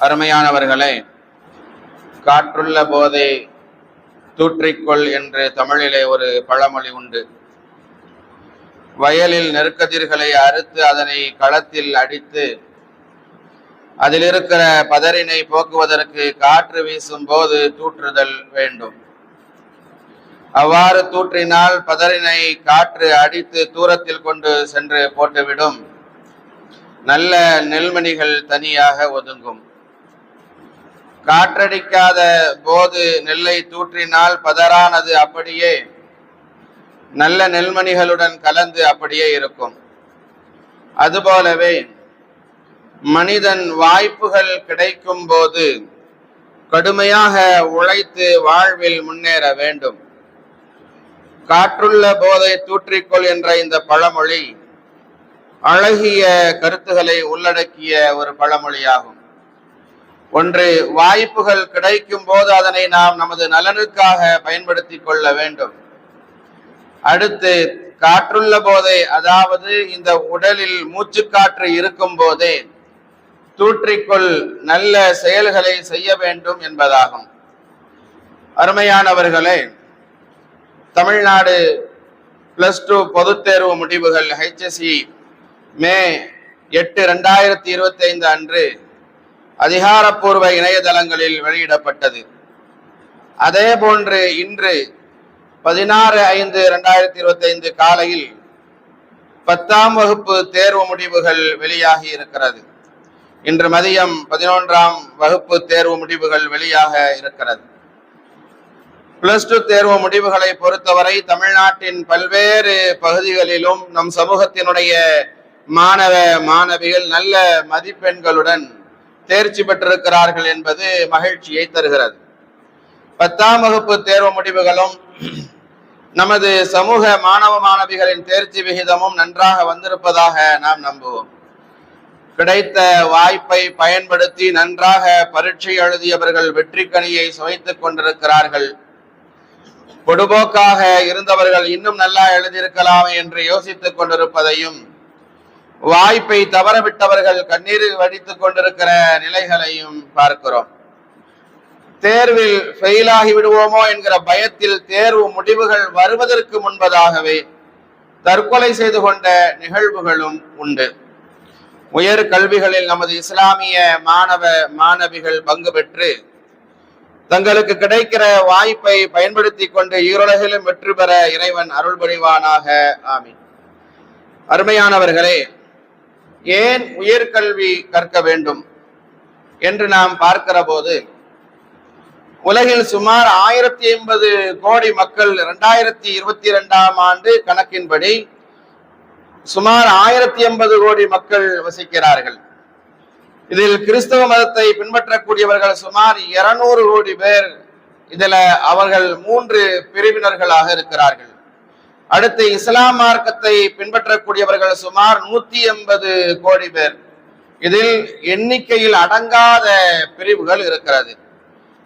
அருமையானவர்களே, காற்றுள்ள போதே தூற்றிக்கொள் என்று தமிழிலே ஒரு பழமொழி உண்டு. வயலில் நெற்கதிர்களை அறுத்து அதனை களத்தில் அடித்து அதில் இருக்கிற பதறினை போக்குவதற்கு காற்று வீசும் போது தூற்றுதல் வேண்டும். அவ்வாறு தூற்றினால் பதறினை காற்று அடித்து தூரத்தில் கொண்டு சென்று போட்டுவிடும். நல்ல நெல்மணிகள் தனியாக ஒதுங்கும். காற்றடிக்காத போது நெல்லை தூற்றினால் பதறானது அப்படியே நல்ல நெல்மணிகளுடன் கலந்து அப்படியே இருக்கும். அதுபோலவே மனிதன் வாய்ப்புகள் கிடைக்கும் போது கடுமையாக உழைத்து வாழ்வில் முன்னேற வேண்டும். காற்றுள்ள போதை தூற்றிக்கொள் என்ற இந்த பழமொழி அழகிய கருத்துக்களை உள்ளடக்கிய ஒரு பழமொழியாகும். ஒன்று, வாய்ப்புகள் கிடைக்கும் போது அதனை நாம் நமது நலனுக்காக பயன்படுத்தி கொள்ள வேண்டும். அடுத்து, காற்றுள்ள போதே, அதாவது இந்த உடலில் மூச்சுக்காற்று இருக்கும் போதே தூற்றிக்கொள் நல்ல செயல்களை செய்ய வேண்டும் என்பதாகும். அருமையானவர்களே, தமிழ்நாடு +2 பொதுத் தேர்வு முடிவுகள் HSE மே 8, 2025 அன்று அதிகாரப்பூர்வ இணையதளங்களில் வெளியிடப்பட்டது. அதே போன்று இன்று 16/5/2025 காலையில் 10ஆம் வகுப்பு தேர்வு முடிவுகள் வெளியாகி இருக்கிறது. இன்று மதியம் 11ஆம் வகுப்பு தேர்வு முடிவுகள் வெளியாக இருக்கிறது. +2 தேர்வு முடிவுகளை பொறுத்தவரை தமிழ்நாட்டின் பல்வேறு பகுதிகளிலும் நம் சமூகத்தினுடைய மாணவ மாணவிகள் நல்ல மதிப்பெண்களுடன் தேர்ச்சி பெற்றிருக்கிறார்கள் என்பது மகிழ்ச்சியை தருகிறது. 10ஆம் வகுப்பு தேர்வு முடிவுகளும் நமது சமூக மாணவ மாணவிகளின் தேர்ச்சி விகிதமும் நன்றாக வந்திருப்பதாக நாம் நம்புவோம். கிடைத்த வாய்ப்பை பயன்படுத்தி நன்றாக பரீட்சை எழுதியவர்கள் வெற்றி கனியை சுவைத்துக் கொண்டிருக்கிறார்கள். பொடுபோக்காக இருந்தவர்கள் இன்னும் நல்லா எழுதியிருக்கலாமே என்று யோசித்துக் கொண்டிருப்பதையும், வாய்ப்பை தவறவிட்டவர்கள் கண்ணீரில் வடித்துக் கொண்டிருக்கிற நிலைகளையும் பார்க்கிறோம். தேர்வில் ஃபெயிலாகி விடுவோமோ என்கிற பயத்தில் தேர்வு முடிவுகள் வருவதற்கு முன்பதாகவே தற்கொலை செய்து கொண்ட நிகழ்வுகளும் உண்டு. உயர் கல்விகளில் நமது இஸ்லாமிய மாணவ மாணவிகள் பங்கு பெற்று தங்களுக்கு கிடைக்கிற வாய்ப்பை பயன்படுத்தி கொண்டு ஈருலகிலும் வெற்றி பெற இறைவன் அருள் புரிவானாக. ஆமீன். அருமையானவர்களே, ஏன் உயர்கல்வி கற்க வேண்டும் என்று நாம் பார்க்கிற போது, உலகில் சுமார் 1080 கோடி மக்கள் 2022ஆம் ஆண்டு கணக்கின்படி சுமார் 1080 கோடி மக்கள் வசிக்கிறார்கள். இதில் கிறிஸ்தவ மதத்தை பின்பற்றக்கூடியவர்கள் சுமார் 200 கோடி பேர். இதுல அவர்கள் 3 பிரிவினர்களாக இருக்கிறார்கள். அடுத்து இஸ்லாம் மார்க்கத்தை பின்பற்றக்கூடியவர்கள் சுமார் 180 கோடி பேர். இதில் எண்ணிக்கையில் அடங்காத பிரிவுகள் இருக்கிறது.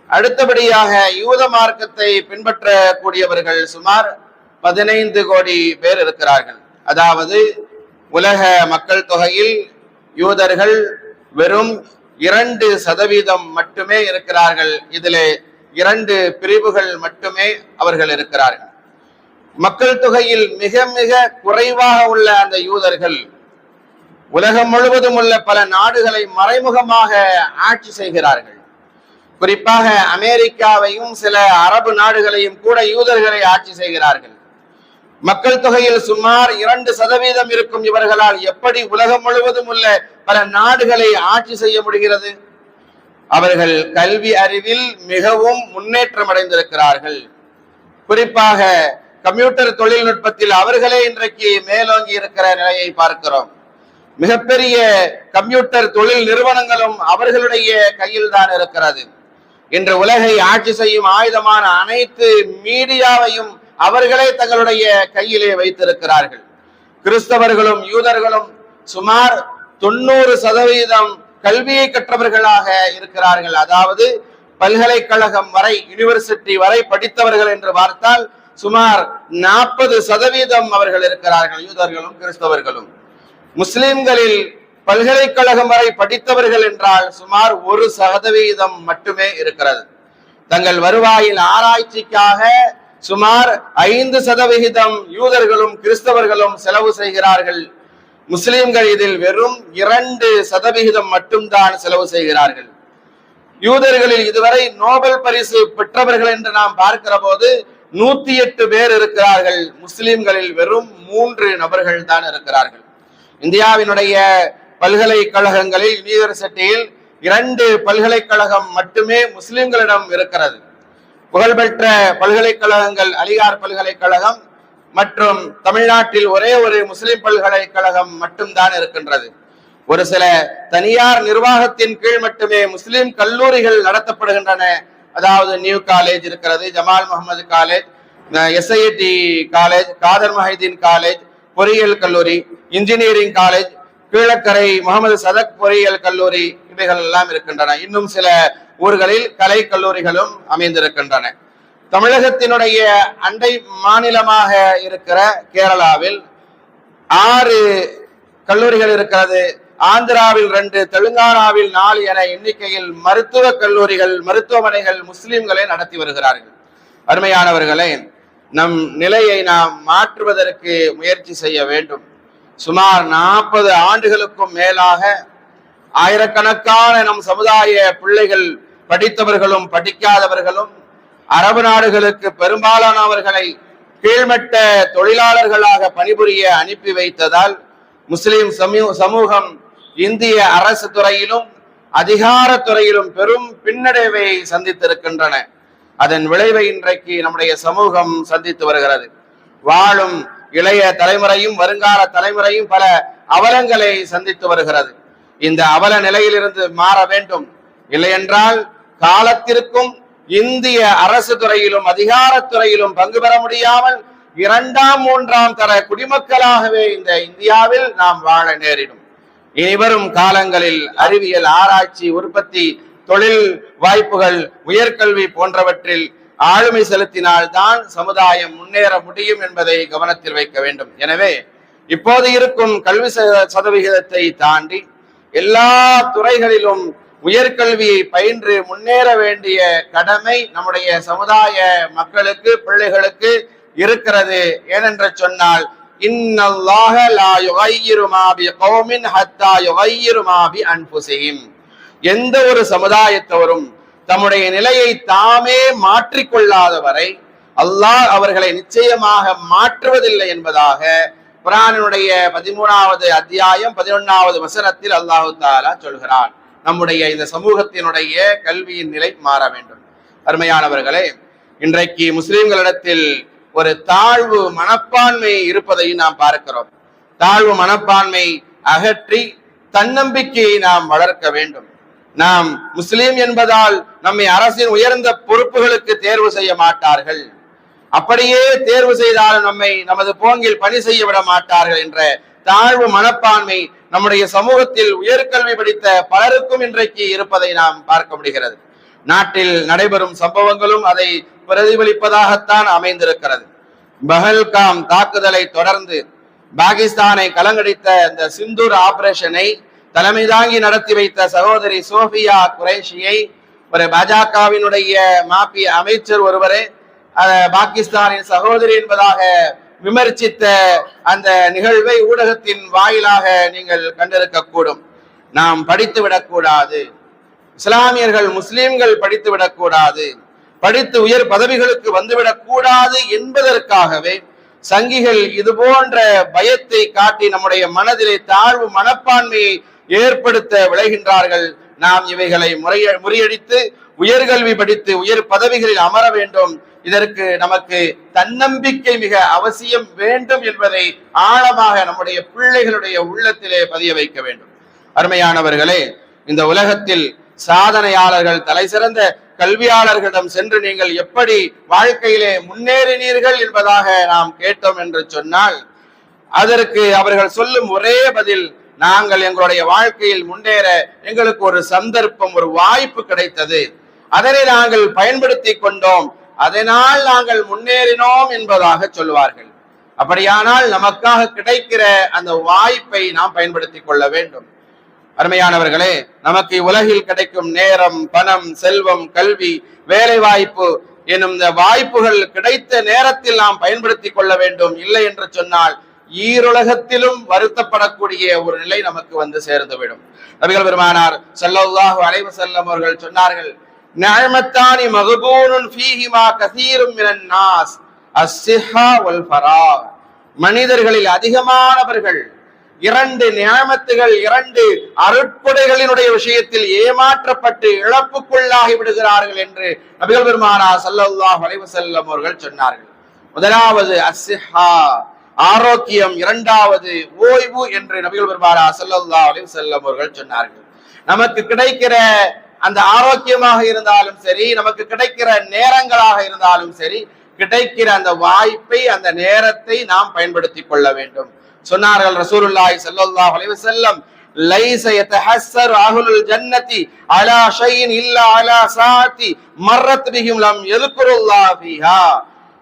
அடுத்தபடியாக யூத மார்க்கத்தை பின்பற்றக்கூடியவர்கள் சுமார் 15 கோடி பேர் இருக்கிறார்கள். அதாவது உலக மக்கள் தொகையில் யூதர்கள் வெறும் 2% மட்டுமே இருக்கிறார்கள். இதிலே 2 பிரிவுகள் மட்டுமே அவர்கள் இருக்கிறார்கள். மக்கள் தொகையில் மிக மிக குறைவாக உள்ள அந்த யூதர்கள் உலகம் முழுவதும் உள்ள பல நாடுகளை மறைமுகமாக ஆட்சி செய்கிறார்கள். குறிப்பாக அமெரிக்காவையும் சில அரபு நாடுகளையும் கூட யூதர்களை ஆட்சி செய்கிறார்கள். மக்கள் தொகையில் சுமார் 2% இருக்கும் இவர்களால் எப்படி உலகம் முழுவதும் உள்ள பல நாடுகளை ஆட்சி செய்ய முடிகிறது? அவர்கள் கல்வி அறிவில் மிகவும் முன்னேற்றம் அடைந்திருக்கிறார்கள். குறிப்பாக கம்ப்யூட்டர் தொழில்நுட்பத்தில் அவர்களே இன்றைக்கு மேலோங்கி இருக்கிற நிலையை பார்க்கிறோம். மிகப்பெரிய கம்ப்யூட்டர் தொழில் நிறுவனங்களும் அவர்களுடைய கையில் தான் இருக்கிறது. இன்று உலகை ஆட்சி செய்யும் ஆயுதமான அனைத்து மீடியாவையும் அவர்களே தங்களுடைய கையிலே வைத்திருக்கிறார்கள். கிறிஸ்தவர்களும் யூதர்களும் சுமார் 90% கல்வியை கற்றவர்களாக இருக்கிறார்கள். அதாவது பல்கலைக்கழகம் வரை, யூனிவர்சிட்டி வரை படித்தவர்கள் என்று பார்த்தால் சுமார் 40% அவர்கள் இருக்கிறார்கள், யூதர்களும் கிறிஸ்தவர்களும். முஸ்லிம்களில் பல்கலைக்கழகம் வரை படித்தவர்கள் என்றால் சுமார் 1% மட்டுமே இருக்கிறது. தங்கள் வருவாயில் ஆராய்ச்சிக்காக சுமார் 5% யூதர்களும் கிறிஸ்தவர்களும் செலவு செய்கிறார்கள். முஸ்லிம்கள் இதில் வெறும் 2% மட்டும்தான் செலவு செய்கிறார்கள். யூதர்களில் இதுவரை நோபல் பரிசு பெற்றவர்கள் என்று நாம் பார்க்கிற போது 108 பேர் இருக்கிறார்கள். முஸ்லிம்களில் வெறும் 3 நபர்கள் தான் இருக்கிறார்கள். இந்தியாவினுடைய பல்கலைக்கழகங்களில் யூனிவர்சிட்டியில் 2 பல்கலைக்கழகம் மட்டுமே முஸ்லிம்களிடம் இருக்கிறது. புகழ்பெற்ற பல்கலைக்கழகங்கள் அலிகார் பல்கலைக்கழகம் மற்றும் தமிழ்நாட்டில் ஒரே ஒரு முஸ்லிம் பல்கலைக்கழகம் மட்டும்தான் இருக்கின்றது. ஒரு சில தனியார் நிர்வாகத்தின் கீழ் மட்டுமே முஸ்லிம் கல்லூரிகள் நடத்தப்படுகின்றன. அதாவது நியூ காலேஜ் இருக்கிறது, Jamal Mohammed college, SIT college, Khader Mohideen college, பொறியியல் கல்லூரி, இன்ஜினியரிங் காலேஜ், கீழக்கரை முகமது சதக் பொறியியல் கல்லூரி, இவைகள் எல்லாம் இருக்கின்றன. இன்னும் சில ஊர்களில் கலை கல்லூரிகளும் அமைந்திருக்கின்றன. தமிழகத்தினுடைய அண்டை மாநிலமாக இருக்கிற கேரளாவில் 6 கல்லூரிகள் இருக்கிறது. ஆந்திராவில் 2, தெலுங்கானாவில் 4 என எண்ணிக்கையில் மருத்துவ கல்லூரிகள், மருத்துவமனைகள் முஸ்லிம்களை நடத்தி வருகிறார்கள். அருமையானவர்களே, நம் நிலையை நாம் மாற்றுவதற்கு முயற்சி செய்ய வேண்டும். சுமார் 40 ஆண்டுகளுக்கும் மேலாக ஆயிரக்கணக்கான நம் சமுதாய பிள்ளைகள், படித்தவர்களும் படிக்காதவர்களும், அரபு நாடுகளுக்கு பெரும்பாலானவர்களை கீழ்மட்ட தொழிலாளர்களாக பணிபுரிய அனுப்பி வைத்ததால் முஸ்லிம் சமூகம் இந்திய அரசு துறையிலும் அதிகாரத்துறையிலும் பெரும் பின்னடைவை சந்தித்திருக்கின்றன. அதன் விளைவை இன்றைக்கு நம்முடைய சமூகம் சந்தித்து வருகிறது. வாழும் இளைய தலைமுறையும் வருங்கால தலைமுறையும் பல அவலங்களை சந்தித்து வருகிறது. இந்த அவல நிலையிலிருந்து மாற வேண்டும். இல்லையென்றால் காலத்திற்கும் இந்திய அரசு துறையிலும் அதிகாரத்துறையிலும் பங்கு பெற முடியாமல் 2ஆம் 3ஆம் தர குடிமக்களாகவே இந்த இந்தியாவில் நாம் வாழ நேரிடும். இனிவரும் காலங்களில் அறிவியல், ஆராய்ச்சி, உற்பத்தி, தொழில் வாய்ப்புகள், உயர்கல்வி போன்றவற்றில் ஆளுமை செலுத்தினால் தான் சமுதாயம் முன்னேற முடியும் என்பதை கவனத்தில் வைக்க வேண்டும். எனவே இப்போது இருக்கும் கல்வி சதவிகிதத்தை தாண்டி எல்லா துறைகளிலும் உயர்கல்வியை பயின்று முன்னேற வேண்டிய கடமை நம்முடைய சமுதாய மக்களுக்கு, பிள்ளைகளுக்கு இருக்கிறது. ஏனென்று சொன்னால், இன்னல்லாஹ லா யுகையிரு மா பிகௌமின் ஹத்தா யுகையிரு மா பி அன்ஃபுஸிஹிம். எந்த ஒரு சமுதாயத்தவரும் தம்முடைய நிலையை தாமே மாற்றிக்கொள்ளாத வரை அல்லாஹ் அவர்களை நிச்சயமாக மாற்றுவதில்லை என்பதாக குர்ஆனினுடைய 13வது அத்தியாயம் 11வது வசனத்தில் அல்லாஹ் தஆலா சொல்கிறான். நம்முடைய இந்த சமூகத்தினுடைய கல்வியின் நிலை மாற வேண்டும். அருமையானவர்களே, இன்றைக்கு முஸ்லிம்களிடத்தில் ஒரு தாழ்வு மனப்பான்மை இருப்பதை நாம் பார்க்கிறோம். தாழ்வு மனப்பான்மை அகற்றி தன்னம்பிக்கையை நாம் வளர்க்க வேண்டும். நாம் முஸ்லிம் என்பதால் நம்மை அரசின் உயர்ந்த பொறுப்புகளுக்கு தேர்வு செய்ய மாட்டார்கள். அப்படியே தேர்வு செய்தாலும் நம்மை நமது போங்கில் பணி செய்ய விட மாட்டார்கள் என்ற தாழ்வு மனப்பான்மை நம்முடைய சமூகத்தில் உயர்கல்வி படித்த பலருக்கும் இன்றைக்கு இருப்பதை நாம் பார்க்க முடிகிறது. நாட்டில் நடைபெறும் சம்பவங்களும் அதை பிரதிபலிப்பதாகத்தான் அமைந்திருக்கிறது. பஹல்காம் தாக்குதலை தொடர்ந்து பாகிஸ்தானை கலங்கடித்த இந்த சிந்தூர் ஆபரேஷனை தலைமை தாங்கி நடத்தி வைத்த சகோதரி சோஃபியா குரேஷியை ஒரு பாஜகவினுடைய மாபி அமைச்சர் ஒருவரே பாகிஸ்தானின் சகோதரி என்பதாக விமர்சித்த அந்த நிகழ்வை ஊடகத்தின் வாயிலாக நீங்கள் கண்டிருக்க கூடும். நாம் படித்து விடக்கூடாது, இஸ்லாமியர்கள் முஸ்லிம்கள் படித்து விடக்கூடாது, படித்து உயர் பதவிகளுக்கு வந்துவிடக் கூடாது என்பதற்காகவே சங்கிகள் இது போன்ற பயத்தை காட்டி நம்முடைய மனதிலே தாழ்வு மனப்பான்மையை ஏற்படுத்த விளைகின்றார்கள். நாம் இவைகளை முறியடித்து உயர்கல்வி படித்து உயர் பதவிகளில் அமர வேண்டும். இதற்கு நமக்கு தன்னம்பிக்கை மிக அவசியம் வேண்டும் என்பதை ஆழமாக நம்முடைய பிள்ளைகளுடைய உள்ளத்திலே பதிய வைக்க வேண்டும். அருமையானவர்களே, இந்த உலகத்தில் சாதனையாளர்கள், தலை சிறந்த கல்வியாளர்களிடம் சென்று நீங்கள் எப்படி வாழ்க்கையிலே முன்னேறினீர்கள் என்பதாக நாம் கேட்டோம் என்று சொன்னால், அதற்கு அவர்கள் சொல்லும் ஒரே பதில், நாங்கள் எங்களுடைய வாழ்க்கையில் முன்னேற எங்களுக்கு ஒரு சந்தர்ப்பம், ஒரு வாய்ப்பு கிடைத்தது, அதனை நாங்கள் பயன்படுத்தி கொண்டோம், அதனால் நாங்கள் முன்னேறினோம் என்பதாக சொல்வார்கள். அப்படியானால் நமக்காக கிடைக்கிற அந்த வாய்ப்பை நாம் பயன்படுத்திக் கொள்ள வேண்டும். அருமையானவர்களே, நமக்கு உலகில் கிடைக்கும் நேரம், பணம், செல்வம், கல்வி, வேலை வாய்ப்பு எனும் இந்த வாய்ப்புகள் கிடைத்த நேரத்தில் நாம் பயன்படுத்திக் கொள்ள வேண்டும். இல்லை என்று சொன்னால் ஈருலகத்திலும் வருத்தப்படக்கூடிய ஒரு நிலை நமக்கு வந்து சேர்ந்துவிடும். நபிகள் பெருமானார் ஸல்லல்லாஹு அலைஹி வஸல்லம் அவர்கள் சொன்னார்கள், நிஅமத்தானி மக்பூனுன் ஃபீஹிமா கஸீரும் மினன் நாஸ் அஸ்ஸிஹா வல் ஃபராக். மனிதர்களில் அதிகமானவர்கள் இரண்டு நியாமத்துகள், இரண்டு அருட்கொடைகளினுடைய விஷயத்தில் ஏமாற்றப்பட்டு இழப்புக்குள்ளாகி விடுகிறார்கள் என்று நபிகள் பெருமானார் ஸல்லல்லாஹு அலைஹி வஸல்லம் அவர்கள் சொன்னார்கள். முதலாவது அஸ்ஸிஹா, ஆரோக்கியம். இரண்டாவது ஓய்வு என்று நபிகள் பெருமானார் ஸல்லல்லாஹு அலைஹி வஸல்லம் அவர்கள் சொன்னார்கள். நமக்கு கிடைக்கிற அந்த ஆரோக்கியமாக இருந்தாலும் சரி, நமக்கு கிடைக்கிற நேரங்களாக இருந்தாலும் சரி, கிடைக்கிற அந்த வாய்ப்பை, அந்த நேரத்தை நாம் பயன்படுத்திக் கொள்ள வேண்டும். சொன்னார்கள் ரசூலுல்லாஹி ஸல்லல்லாஹு அலைஹி வஸல்லம், லைஸ யதஹஸ்ஸரு அஹ்லுல் ஜன்னதி அலா ஷைஇன் இல்லா அலா சாஅத்தி மர்ரத் பிஹிம் லம் யذ்குருல்லாஹ ஃபீஹா.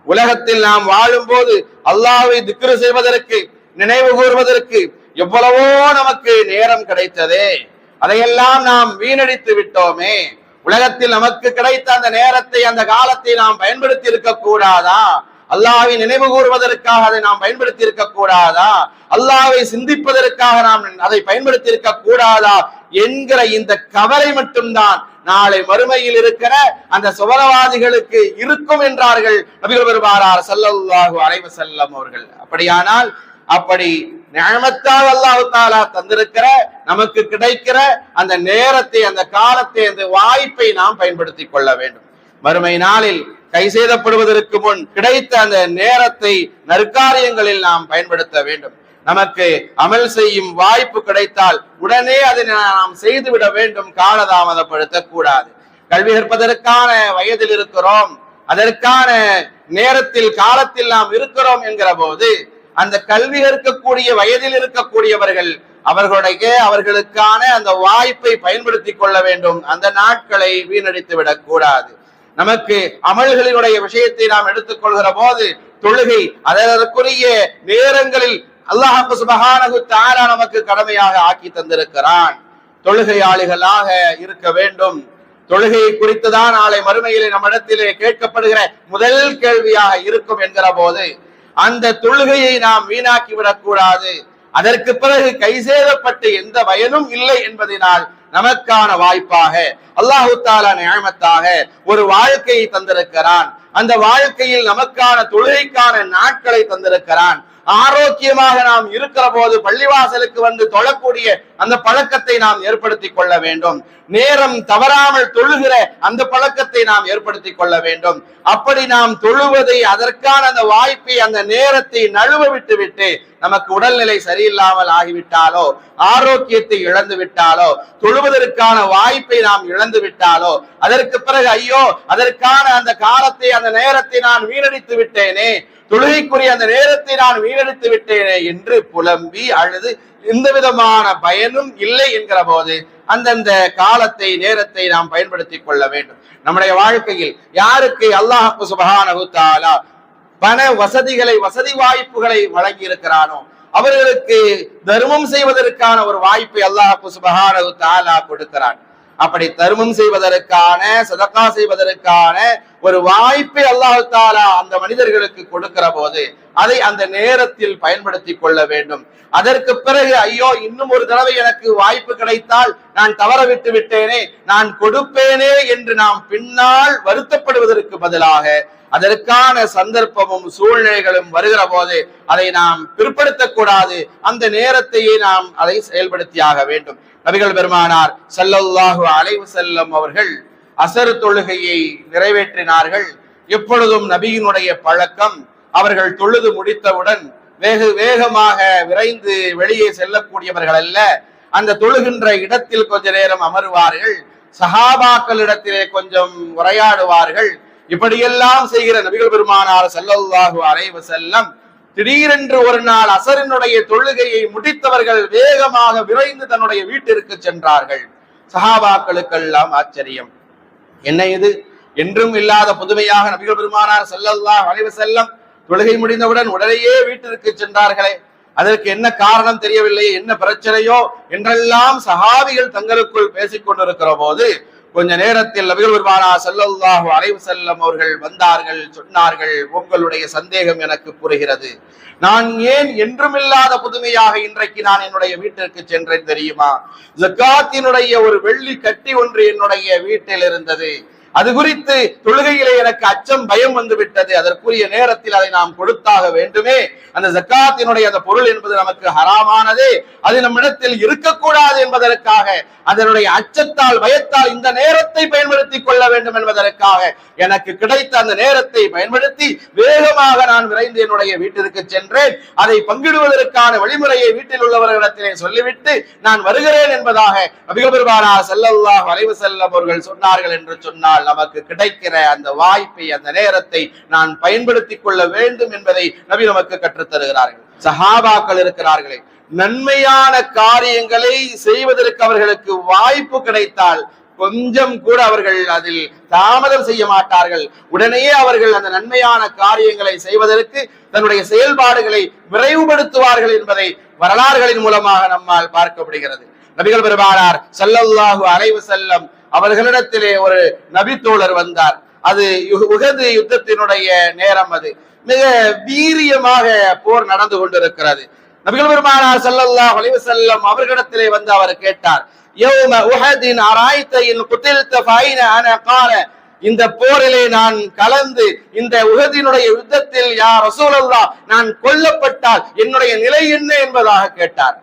உலகத்தில் நாம் வாழும்போது அல்லாஹ்வை திக்ர் செய்வதற்கு, நினைவு கூர்வதற்கு எவ்வளவோ நமக்கு நேரம் கிடைத்ததே, அதையெல்லாம் நாம் வீணடித்து விட்டோமே. உலகத்தில் நமக்கு கிடைத்த அந்த நேரத்தை, அந்த காலத்தை நாம் பயன்படுத்தி இருக்க கூடாதா? அல்லாஹ்வை நினைவு கூறுவதற்காக அதை நாம் பயன்படுத்தி இருக்க கூடாதா? அல்லாஹ்வை சிந்திப்பதற்காக நாம் அதை பயன்படுத்தி இருக்க கூடாதா என்கிற இந்த கவலை மட்டும்தான் நாளை மறுமையில் இருக்கிற அந்த சுவனவாதிகளுக்கு இருக்கும் என்றார்கள் நபிகள் பெருமானார் ஸல்லல்லாஹு அலைஹி வஸல்லம் அவர்கள். அப்படியானால் அப்படி நிஅமத்தாக அல்லாஹ் தஆலா தந்திருக்கிற, நமக்கு கிடைக்கிற அந்த நேரத்தை, அந்த காலத்தை, அந்த வாய்ப்பை நாம் பயன்படுத்திக் கொள்ள வேண்டும். மறுமை நாளில் கை செய்தப்படுவதற்கு முன் கிடைத்த அந்த நேரத்தை நற்காரியங்களில் நாம் பயன்படுத்த வேண்டும். நமக்கு அமல் செய்யும் வாய்ப்பு கிடைத்தால் உடனே அதை நாம் செய்துவிட வேண்டும், காலதாமதப்படுத்தக் கூடாது. கல்வி கற்பதற்கான வயதில் இருக்கிறோம், அதற்கான நேரத்தில், காலத்தில் நாம் இருக்கிறோம் என்கிற போது அந்த கல்வி கற்கக்கூடிய வயதில் இருக்கக்கூடியவர்கள் அவர்களுக்கான அந்த வாய்ப்பை பயன்படுத்திக் கொள்ள வேண்டும். அந்த நாட்களை வீணடித்து விடக் கூடாது. நமக்கு அமல்களினுடைய விஷயத்தை நாம் எடுத்துக் கொள்கிற போது தொழுகை அதற்குரிய நேரங்களில் அல்லாஹ் சுப்ஹானஹு வ தஆலா நமக்கு கடமையாக ஆக்கி தந்திருக்கிறான். தொழுகையாளிகளாக இருக்க வேண்டும். தொழுகையை குறித்துதான் நாளை மறுமையிலே நம்மிடத்திலே கேட்கப்படுகிற முதல் கேள்வியாக இருக்கும் என்கிற போது அந்த தொழுகையை நாம் வீணாக்கி விடக் கூடாது. அதற்கு பிறகு கைசேதப்பட்டு எந்த பயனும் இல்லை என்பதனால் நமக்கான வாய்ப்பாக அல்லாஹு தஆலா நிஅமத்தாக ஒரு வாழ்க்கையை தந்திருக்கிறான். அந்த வாழ்க்கையில் நமக்கான தொழுகைக்கான நாட்களை தந்திருக்கிறான். ஆரோக்கியமாக நாம் இருக்கிற போது பள்ளிவாசலுக்கு வந்து தொழக்கூடிய அந்த பழக்கத்தை நாம் ஏற்படுத்திக் கொள்ள வேண்டும். நேரம் தவறாமல் தொழுகிற அந்த பழக்கத்தை நாம் ஏற்படுத்திக் கொள்ள வேண்டும். அப்படி நாம் தொழுவதை, அதற்கான அந்த வாய்ப்பை, அந்த நேரத்தை நழுவ விட்டு நமக்கு உடல்நிலை சரியில்லாமல் ஆகிவிட்டாலோ, ஆரோக்கியத்தை இழந்து விட்டாலோ, தொழுவதற்கான வாய்ப்பை நாம் இழந்து விட்டாலோ, அதற்கு பிறகு ஐயோ அதற்கான அந்த காலத்தை, அந்த நேரத்தை நான் வீணடித்து விட்டேனே, தொழுகைக்குரிய அந்த நேரத்தை நான் வீணடித்து விட்டேனே என்று புலம்பி அழுது எந்த விதமான பயனும் இல்லை என்கிற போது அந்தந்த காலத்தை, நேரத்தை நாம் பயன்படுத்திக் கொள்ள வேண்டும். நம்முடைய வாழ்க்கையில் யாருக்கு அல்லாஹ் சுப்ஹானஹு வ தஆலா பண வசதிகளை, வசதி வாய்ப்புகளை வழங்கி இருக்கிறானோ அவர்களுக்கு தர்மம் செய்வதற்கான ஒரு வாய்ப்பை அல்லாஹ் சுப்ஹானஹு வ தஆலா கொடுக்கிறான். அப்படி தர்மம் செய்வதற்கான, சதகா செய்வதற்கான ஒரு வாய்ப்பை அல்லாஹ் தஆலா அந்த மனிதர்களுக்கு கொடுக்கிற போது அதை அந்த நேரத்தில் பயன்படுத்திக் கொள்ள வேண்டும். அதற்கு பிறகு ஐயோ இன்னும் ஒரு தடவை எனக்கு வாய்ப்பு கிடைத்தால் நான் தவற விட்டு விட்டேனே, நான் கொடுப்பேனே என்று நாம் பின்னால் வருத்தப்படுவதற்கு பதிலாக அதற்கான சந்தர்ப்பமும் சூழ்நிலைகளும் வருகிற போது அதை நாம் பிற்படுத்தக்கூடாது. அந்த நேரத்தையே நாம் அதை செயல்படுத்தியாக வேண்டும். நபிகள் பெருமானார் ஸல்லல்லாஹு அலைஹி வஸல்லம் அவர்கள் அசர் தொழுகையை நிறைவேற்றினார்கள். எப்பொழுதும் நபியினுடைய பழக்கம், அவர்கள் தொழுது முடித்தவுடன் வேகமாக விரைந்து வெளியே செல்லக்கூடியவர்கள் அல்ல. அந்த தொழுகின்ற இடத்தில் கொஞ்ச நேரம் அமர்வார்கள், சஹாபாக்களிடத்திலே கொஞ்சம் உரையாடுவார்கள். இப்படியெல்லாம் செய்கிற நபிகள் பெருமானார் ஸல்லல்லாஹு அலைஹி வஸல்லம் திடீரென்று ஒரு நாள் அசரினுடைய தொழுகையை முடித்தவர்கள் வேகமாக விரைந்து தன்னுடைய வீட்டிற்கு சென்றார்கள். சஹாபாக்களுக்கெல்லாம் ஆச்சரியம், என்ன இது, என்றும் இல்லாத புதுமையாக நபிகள் பெருமானார் ஸல்லல்லாஹு அலைஹி வஸல்லம் தொழுகை முடிந்தவுடன் உடனேயே வீட்டிற்கு சென்றார்களே. அதற்கு என்ன காரணம் தெரியவில்லையே, என்ன பிரச்சனையோ என்றெல்லாம் சஹாபிகள் தங்களுக்குள் பேசிக் கொண்டிருக்கிற போது கொஞ்ச நேரத்தில் நபிகள் பெருமானார் ஸல்லல்லாஹு அலைஹி வஸல்லம் அவர்கள் வந்தார்கள். சொன்னார்கள், உங்களுடைய சந்தேகம் எனக்கு புரிகிறது. நான் ஏன் என்றுமில்லாத புதுமையாக இன்றைக்கு நான் என்னுடைய வீட்டிற்கு சென்றேன் தெரியுமா? ஜகாத்தினுடைய ஒரு வெள்ளி கட்டி ஒன்று என்னுடைய வீட்டில் இருந்தது. அது குறித்து தொழுகையிலே எனக்கு அச்சம், பயம் வந்து விட்டது. அதற்குரிய நேரத்தில் அதை நாம் கொடுத்தாக வேண்டுமே. அந்த ஜக்காத்தினுடைய அந்த பொருள் என்பது நமக்கு ஹராமானதே, அது நம்மிடத்தில் இருக்கக்கூடாது என்பதற்காக, அதனுடைய அச்சத்தால், பயத்தால் இந்த நேரத்தை பயன்படுத்திக் கொள்ள வேண்டும் என்பதற்காக எனக்கு கிடைத்த அந்த நேரத்தை பயன்படுத்தி வேகமாக நான் விரைந்து என்னுடைய வீட்டிற்கு சென்றேன். அதை பங்கிடுவதற்கான வழிமுறையை வீட்டில் உள்ளவர்களிடத்திலே சொல்லிவிட்டு நான் வருகிறேன் என்பதாக நபிகள் பெருமானார் ஸல்லல்லாஹு அலைஹி வஸல்லம் அவர்கள் சொன்னார்கள். என்று சொன்னால் நமக்கு கிடைக்கிற அந்த வாய்ப்பை, அந்த நேரத்தை நான் பயன்படுத்திக் கொள்ள வேண்டும் என்பதை நபி நமக்கு கற்றுத் தருகிறார்கள். சஹாபாக்கள் இருக்கிறார்களே, நன்மையான காரியங்களை செய்வதற்கு அவர்களுக்கு வாய்ப்பு கிடைத்தால் கொஞ்சம் கூட அவர்கள் அதில் தாமதம் செய்ய மாட்டார்கள். உடனேயே அவர்கள் அந்த நன்மையான காரியங்களை செய்வதற்கு தன்னுடைய செயல்பாடுகளை விரைவுபடுத்துவார்கள் என்பதை வரலாறுகளின் மூலமாக நம்மால் பார்க்கப்படுகிறது. நபிகள் பெருமானார் ஸல்லல்லாஹு அலைஹி வஸல்லம் அவர்களிடத்திலே ஒரு நபி தோழர் வந்தார். அது உஹது யுத்தத்தினுடைய நேரம். அது மிக வீரியமாக போர் நடந்து கொண்டிருக்கிறது. நபிகள் பெருமானார் ஸல்லல்லாஹு அலைஹி வஸல்லம் அவர்களிடத்திலே வந்து அவர் கேட்டார், யௌம உஹதின் அராய்த இன் குதில்த ஃபைன அன கால, இந்த போரிலே நான் கலந்து இந்த உஹதினுடைய யுத்தத்தில் யா ரசூலல்லாஹ் நான் கொல்லப்பட்டால் என்னுடைய நிலை என்ன என்பதாக கேட்டார்.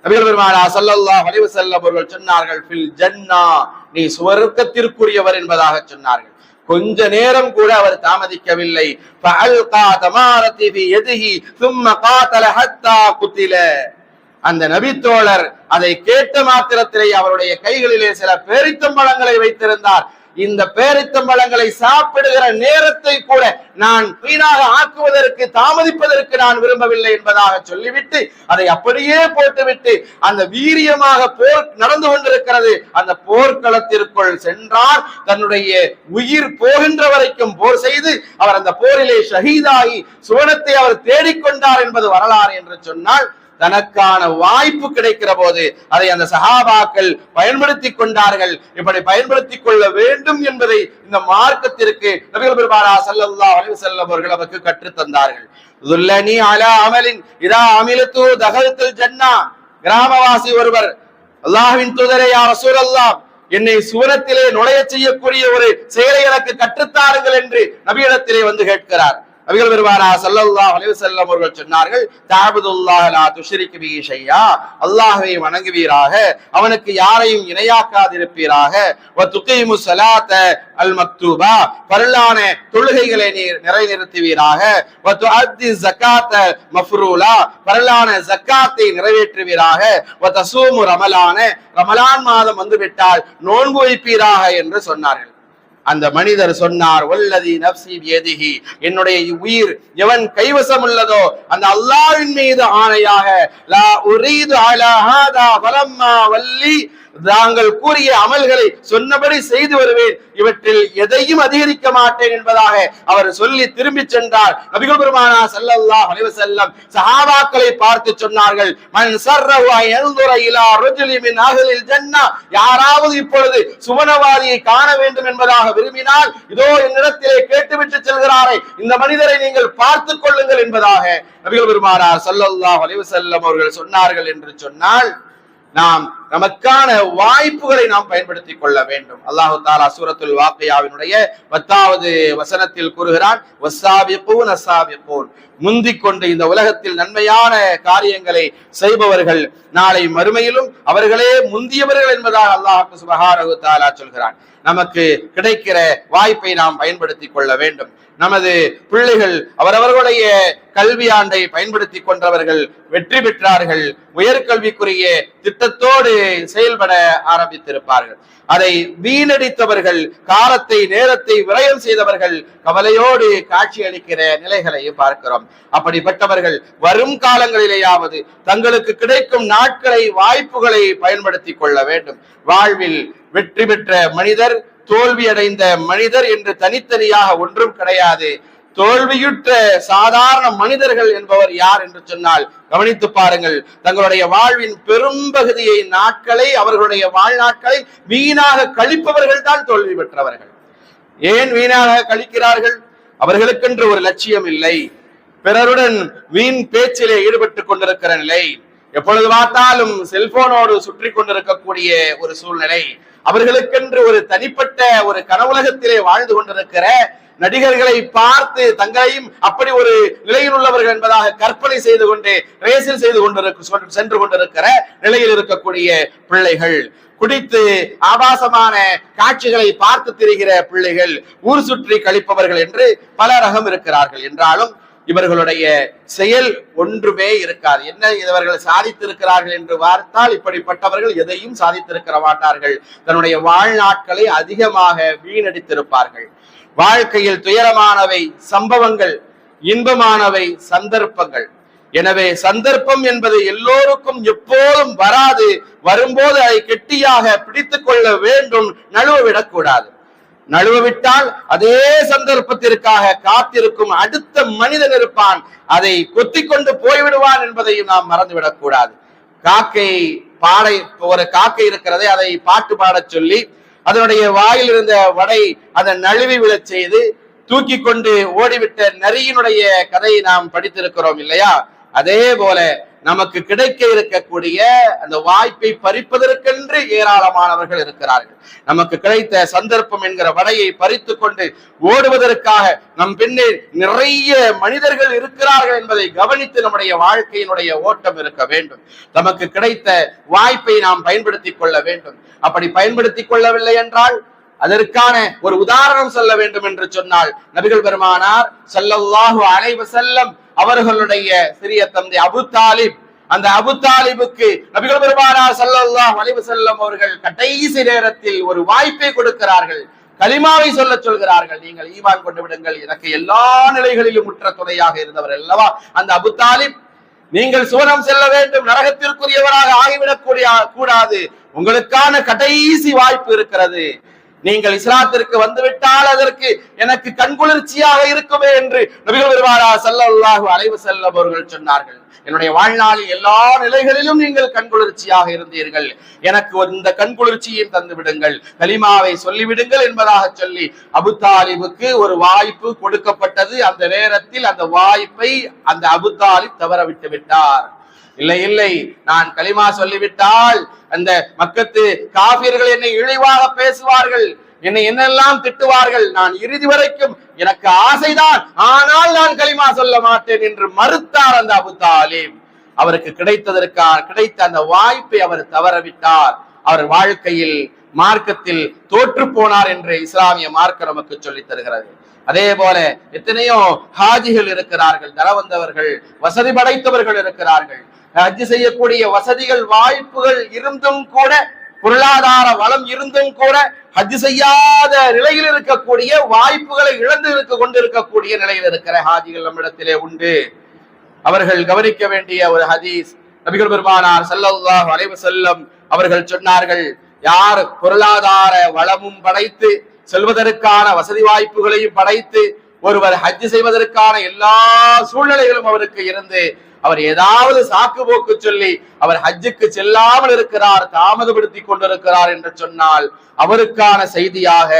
நபிகள் பெருமானார் ஸல்லல்லாஹு அலைஹி வஸல்லம் அவர்கள் சொன்னார்கள், ஃபில் ஜன்னா, நீ சுவர்க்கத்திற்குரியவர் என்பதாக சொன்னார்கள். கொஞ்ச நேரம் கூட அவர் தாமதிக்கவில்லை. ஃபஅல்கா தமாரதி ஃபி யதிஹி ثم قاتل حتى قتل. அந்த நபி தோழர் அதை கேட்ட மாத்திரத்திலே அவருடைய கைகளிலே சில பேரித்தம்பழங்களை வைத்திருந்தார். இந்த பேரித்தம்பழங்களை சாப்பிடுகிற நேரத்தை கூட நான் வீணாக ஆக்குவதற்கு, தாமதிப்பதற்கு நான் விரும்பவில்லை என்பதாக சொல்லிவிட்டு அதை அப்படியே போட்டுவிட்டு அந்த வீரியமாக போர் நடந்து கொண்டிருக்கிறது அந்த போர்க்களத்திற்குள் சென்றார். தன்னுடைய உயிர் போகின்ற வரைக்கும் போர் செய்து அவர் அந்த போரிலே ஷஹீதாகி சுவனத்தை அவர் தேடிக்கொண்டார் என்பது வரலாறு. என்று சொன்னால் தனக்கான வாய்ப்பு கிடைக்கிற போது அதை அந்த சஹாபாக்கள் பயன்படுத்திக் கொண்டார்கள். இப்படி பயன்படுத்திக் கொள்ள வேண்டும் என்பதை இந்த மார்க்கத்திற்கு நபிகள் பெருமானார் ஸல்லல்லாஹு அலைஹி வஸல்லம் அவர்கள் நமக்கு கற்றுத் தந்தார்கள். துல்லனி அலா அமலின் இதா அமிலது தகல்துல் ஜன்னா. கிராமவாசி ஒருவர், அல்லாஹ்வின் தூதரே யா ரசூலல்லாஹ், என்னை சுவனத்திலே நுழைய செய்யக்கூடிய ஒரு செயலை எனக்கு கற்றுத்தாருங்கள் என்று நபியிடத்திலே வந்து கேட்கிறார். நபிகள் பெருமானார் ஸல்லல்லாஹு அலைஹி வஸல்லம் அவர்கள் சொன்னார்கள், தஅபுதுல்லாஹ லா துஷ்ரிகு பிஹி ஷையா, அல்லாஹ்வை வணங்குவீராக, அவனுக்கு யாரையும் இணையாக்காதிருப்பீராக, வ துகீமு ஸலாத அல் மக்தூபா, பரலான தொழுகைகளை நீர் நிறைவேற்றுவீராக, வ துஅத்தி ஸகாத மஃப்ரூலா, பரலான ஸகாத்தை நிறைவேற்றுவீராக, வ தஸூமு ரமலான, ரமலான் மாதம் வந்துவிட்டால் நோன்பு வைப்பீராக என்று சொன்னார்கள். அந்த மனிதர் சொன்னார், வல்லதி நஃப்ஸி பியதிஹி, என்னுடைய உயிர் எவன் கைவசம் உள்ளதோ அந்த அல்லாஹ்வின் மீது ஆணையாக, லா உரீது அலா ஹாதா ஃபலம்மா வல்லி, தாங்கள் கூறிய அமல்களை சொன்னபடி செய்து வருவேன், இவற்றில் எதையும் அதிகரிக்க மாட்டேன் என்பதாக அவர் சொல்லி திரும்பி சென்றார். நபிகள் பெருமானார் ஸல்லல்லாஹு அலைஹி வஸல்லம் சஹாபாக்களை பார்த்து சொன்னார்கள், மன் ஸர்ரஹு அன் யன்துர இலா ரஜுலி மின் அஹ்லில் ஜன்னah, யாராவது இப்பொழுது சுவனவாதியை காண வேண்டும் என்பதாக விரும்பினால் இதோ என்னிடத்திலே கேட்டுவிட்டு செல்கிறாரே, இந்த மனிதரை நீங்கள் பார்த்துக் கொள்ளுங்கள் என்பதாக நபிகள் பெருமானார் ஸல்லல்லாஹு அலைஹி வஸல்லம் அவர்கள் சொன்னார்கள். என்று சொன்னால் நாம் நமக்கான வாய்ப்புகளை நாம் பயன்படுத்திக் கொள்ள வேண்டும். அல்லாஹு தஆலா சூரத்துல் வாக்கியாவினுடைய 10வது வசனத்தில் கூறுகிறான், வஸ்ஸாபிகூன ஸாபிகூன், முந்திக் கொண்டு இந்த உலகத்தில் நன்மையான காரியங்களை செய்பவர்கள் நாளை மறுமையிலும் அவர்களே முந்தியவர்கள் என்பதாக அல்லாஹ் சுப்ஹானஹு வ தஆலா சொல்கிறான். நமக்கு கிடைக்கிற வாய்ப்பை நாம் பயன்படுத்திக் கொள்ள வேண்டும். நமது பிள்ளைகள் அவரவர்களுடைய கல்வியாண்டை பயன்படுத்திக் கொண்டவர்கள் வெற்றி பெற்றார்கள், உயர்கல்விக்குரிய திட்டத்தோடு செயல்பட ஆரம்பித்திருப்பார்கள். அதை வீணடித்தவர்கள், காலத்தை நேரத்தை விரயம் செய்தவர்கள் கவலையோடு காட்சி அளிக்கிற நிலைகளை பார்க்கிறோம். அப்படிப்பட்டவர்கள் வரும் காலங்களிலேயாவது தங்களுக்கு கிடைக்கும் நாட்களை, வாய்ப்புகளை பயன்படுத்திக் கொள்ள வேண்டும். வாழ்வில் வெற்றி பெற்ற மனிதர், தோல்வி அடைந்த மனிதர் என்று தனித்தனியாக ஒன்றும் கிடையாது. தோல்வியுற்ற சாதாரண மனிதர்கள் என்பவர் யார் என்று சொன்னால் கவனித்து பாருங்கள். தங்களுடைய வாழ்வின் பெரும்பகுதியை நாட்களை அவர்களுடைய வாழ்நாட்களை வீணாக கழிப்பவர்கள் தான் தோல்வி பெற்றவர்கள். ஏன் வீணாக கழிக்கிறார்கள்? அவர்களுக்கென்று ஒரு லட்சியம் இல்லை, பிறருடன் வீண் பேச்சிலே ஈடுபட்டுக் கொண்டிருக்கிற நிலை, எப்பொழுது பார்த்தாலும் செல்போனோடு சுற்றி கொண்டிருக்கக்கூடிய ஒரு சூழ்நிலை, அவர்களுக்கென்று ஒரு தனிப்பட்ட ஒரு கனவுலகத்திலே வாழ்ந்து கொண்டிருக்கிற நடிகர்களை பார்த்து தங்களையும் அப்படி ஒரு நிலையில் உள்ளவர்கள் என்பதாக கற்பனை செய்து கொண்டு ரேசில் சென்று கொண்டிருக்கிற நிலையில் இருக்கக்கூடிய பிள்ளைகள், குடித்து ஆபாசமான காட்சிகளை பார்த்து திரிகிற பிள்ளைகள், ஊர் சுற்றி கழிப்பவர்கள் என்று பல ரகம் இருக்கிறார்கள். என்றாலும் இவர்களுடைய செயல் ஒன்றுமே இருக்காது. என்ன இவர்கள் சாதித்திருக்கிறார்கள் என்று பார்த்தால் இப்படிப்பட்டவர்கள் எதையும் சாதித்திருக்கிற மாட்டார்கள். தன்னுடைய வாழ்நாட்களை அதிகமாக வீணடித்திருப்பார்கள். வாழ்க்கையில் துயரமானவை சம்பவங்கள், இன்பமானவை சந்தர்ப்பங்கள். எனவே சந்தர்ப்பம் என்பது எல்லோருக்கும் எப்போதும் வராது. வரும்போது அதை கெட்டியாக பிடித்துக் கொள்ள வேண்டும், நழுவவிடக்கூடாது. நழுவவிட்டால் அதே சந்தர்ப்பத்திற்காக காத்திருக்கும் அடுத்த மனிதன் இருப்பான், அதை கொத்தி கொண்டு போய்விடுவான் என்பதையும் நாம் மறந்துவிடக் கூடாது. ஒரு காக்கை இருக்கிறதை அதை பாட்டு பாடச் சொல்லி அதனுடைய வாயில் இருந்த வடை அதை நழுவி விழச் செய்து தூக்கி கொண்டு ஓடிவிட்ட நரியினுடைய கதையை நாம் படித்திருக்கிறோம் இல்லையா? அதே போல நமக்கு கிடைக்க இருக்கக்கூடிய அந்த வாய்ப்பை பறிப்பதற்கென்று ஏராளமானவர்கள் இருக்கிறார்கள். நமக்கு கிடைத்த சந்தர்ப்பம் என்கிற வடையை பறித்து கொண்டு ஓடுவதற்காக நம் பின்னே நிறைய மனிதர்கள் இருக்கிறார்கள் என்பதை கவனித்து நம்முடைய வாழ்க்கையினுடைய ஓட்டம் இருக்க வேண்டும். நமக்கு கிடைத்த வாய்ப்பை நாம் பயன்படுத்திக் கொள்ள வேண்டும். அப்படி பயன்படுத்திக் கொள்ளவில்லை என்றால் அதற்கான ஒரு உதாரணம் சொல்ல வேண்டும் என்று சொன்னால் நபிகள் பெருமானார் ஸல்லல்லாஹு அலைஹி வஸல்லம் அவர்களுடைய சிறிய தந்தை அபு தாலிப், அந்த அபு தாலிபுக்கு நபிகள் பெருமானார் ஸல்லல்லாஹு அலைஹி வஸல்லம் அவர்கள் கடைசி நேரத்தில் ஒரு வாய்ப்பை கொடுக்கிறார்கள். கலிமாவை சொல்ல சொல்கிறார்கள். நீங்கள் ஈமான் கொண்டு விடுங்கள், எனக்கு எல்லா நிலைகளிலும் முற்ற துணையாக இருந்தவர் அல்லவா அந்த அபு தாலிப். நீங்கள் சுவனம் செல்ல வேண்டும், நரகத்திற்குரியவராக ஆகிவிடக் கூடாது. உங்களுக்கான கடைசி வாய்ப்பு இருக்கிறது. நீங்கள் இஸ்லாத்திற்கு வந்துவிட்டால் அதற்கு எனக்கு கண்குளிர்ச்சியாக இருக்குமே என்று நபிகள் பெருமானார் ஸல்லல்லாஹு அலைஹி வஸல்லம் அவர்கள் சொன்னார்கள். என்னுடைய வாழ்நாளில் எல்லா நிலைகளிலும் நீங்கள் கண்குளிர்ச்சியாக இருந்தீர்கள், எனக்கு இந்த கண்குளிர்ச்சியை தந்து விடுங்கள், கலிமாவை சொல்லிவிடுங்கள் என்பதாக சொல்லி அபு தாலிபுக்கு ஒரு வாய்ப்பு கொடுக்கப்பட்டது. அந்த நேரத்தில் அந்த வாய்ப்பை அந்த அபு தாலிப் தவற விட்டு விட்டார். இல்லை, நான் கலிமா சொல்லிவிட்டால் அந்த மக்கத்து காபிர்கள் என்னை இழிவாக பேசுவார்கள், என்னை என்னெல்லாம் திட்டுவார்கள், நான் இறுதி வரைக்கும் எனக்கு ஆசைதான், ஆனால் நான் கலிமா சொல்ல மாட்டேன் என்று மறுத்தார் அந்த அபு தாலிப். அவருக்கு கிடைத்த அந்த வாய்ப்பை அவர் தவறவிட்டார். அவர் வாழ்க்கையில் மார்க்கத்தில் தோற்று போனார் என்று இஸ்லாமிய மார்க்கம் நமக்கு சொல்லி தருகிறது. அதே போல எத்தனையோ ஹாஜிகள் இருக்கிறார்கள், தரவந்தவர்கள், வசதி படைத்தவர்கள் இருக்கிறார்கள். ஹஜ் செய்யக்கூடிய வசதிகள் வாய்ப்புகள் இருந்தும் கூட, பொருளாதார வளம் இருந்தும் கூட ஹஜ் செய்யாத நிலையில் இருக்கக்கூடிய, வாய்ப்புகளை இழந்து கொண்டிருக்கக்கூடிய நிலையில் இருக்கிற ஹாஜிகள் நம்மிடத்திலே உண்டு. அவர்கள் கவனிக்க வேண்டிய ஒரு ஹதீஸ், நபிகள் பெருமானார் ஸல்லல்லாஹு அலைஹி வஸல்லம் அவர்கள் சொன்னார்கள், யார் பொருளாதார வளமும் படைத்து செல்வதற்கான வசதி வாய்ப்புகளையும் படைத்து ஒருவர் ஹஜ் செய்வதற்கான எல்லா சூழ்நிலைகளும் அவருக்கு இருந்து அவர் ஏதாவது சாக்கு போக்கு சொல்லி அவர் ஹஜ்ஜுக்கு செல்லாமல் இருக்கிறார், தாமதப்படுத்திக் கொண்டிருக்கிறார் என்று சொன்னால் அவருக்கான செய்தியாக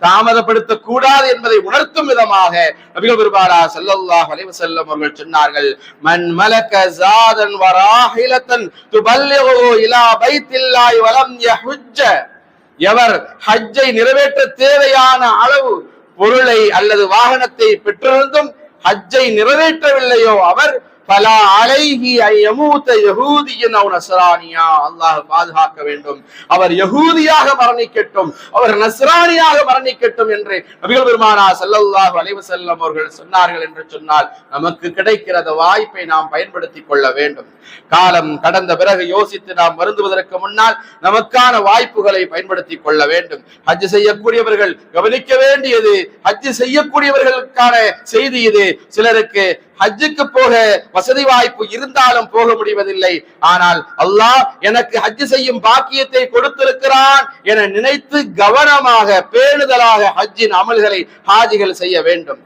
தாமதப்படுத்த கூடாது என்பதை உணர்த்தும் விதமாக நபிகள் பெருமானார் ஸல்லல்லாஹு அலைஹி வஸல்லம் அவர்கள் சொன்னார்கள், மன் மலக ஸாதன் வ ராஹிலத்தன் துபல்லிகு இலா பைத்தில்லாஹி வ லம் யஹுஜ்ஜ, எவர் ஹஜ்ஜை நிறைவேற்ற தேவையான அளவு பொருளை அல்லது வாகனத்தை பெற்றிருந்தும் ஹஜ்ஜை நிறைவேற்றவில்லையோ அவர் பலா அலைஹி அய்யமூத யஹூதியன் அவ் நஸ்ரானியா, அல்லாஹ் பாதுகாக்க வேண்டும், அவர் யஹூதியாக மரணிக்கட்டும், அவர் நஸ்ரானியாக மரணிக்கட்டும் என்று நபிகள் பெருமானார் ஸல்லல்லாஹு அலைஹி வஸல்லம் அவர்கள் சொன்னார்கள் என்று சொன்னால் நமக்கு கிடைக்கிற வாய்ப்பை நாம் பயன்படுத்திக் கொள்ள வேண்டும். காலம் கடந்த பிறகு யோசித்து நாம் வருந்துவதற்கு முன்னால் நமக்கான வாய்ப்புகளை பயன்படுத்திக் கொள்ள வேண்டும். ஹஜ் செய்யக்கூடியவர்கள் கவனிக்க வேண்டியது, ஹஜ் செய்யக்கூடியவர்களுக்கான செய்தி இது. சிலருக்கு ஹஜ்ஜுக்கு போக வசதி வாய்ப்பு இருந்தாலும் போக முடிவதில்லை. ஆனால் அல்லாஹ் எனக்கு ஹஜ் செய்யும் பாக்கியத்தை கொடுத்திருக்கிறான் என நினைத்து கவனமாக பேணுதலாக ஹஜ்ஜின் அமல்களை ஹாஜிகள் செய்ய வேண்டும்.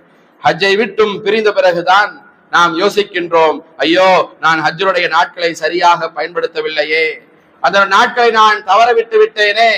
ஹஜ்ஜை விட்டும் பிரிந்த பிறகுதான் நாம் யோசிக்கின்றோம், ஐயோ நான் ஹஜ்ஜுடைய நாட்களை சரியாக பயன்படுத்தவில்லையே, அந்த நாட்களை நான் தவற விட்டு விட்டேனே,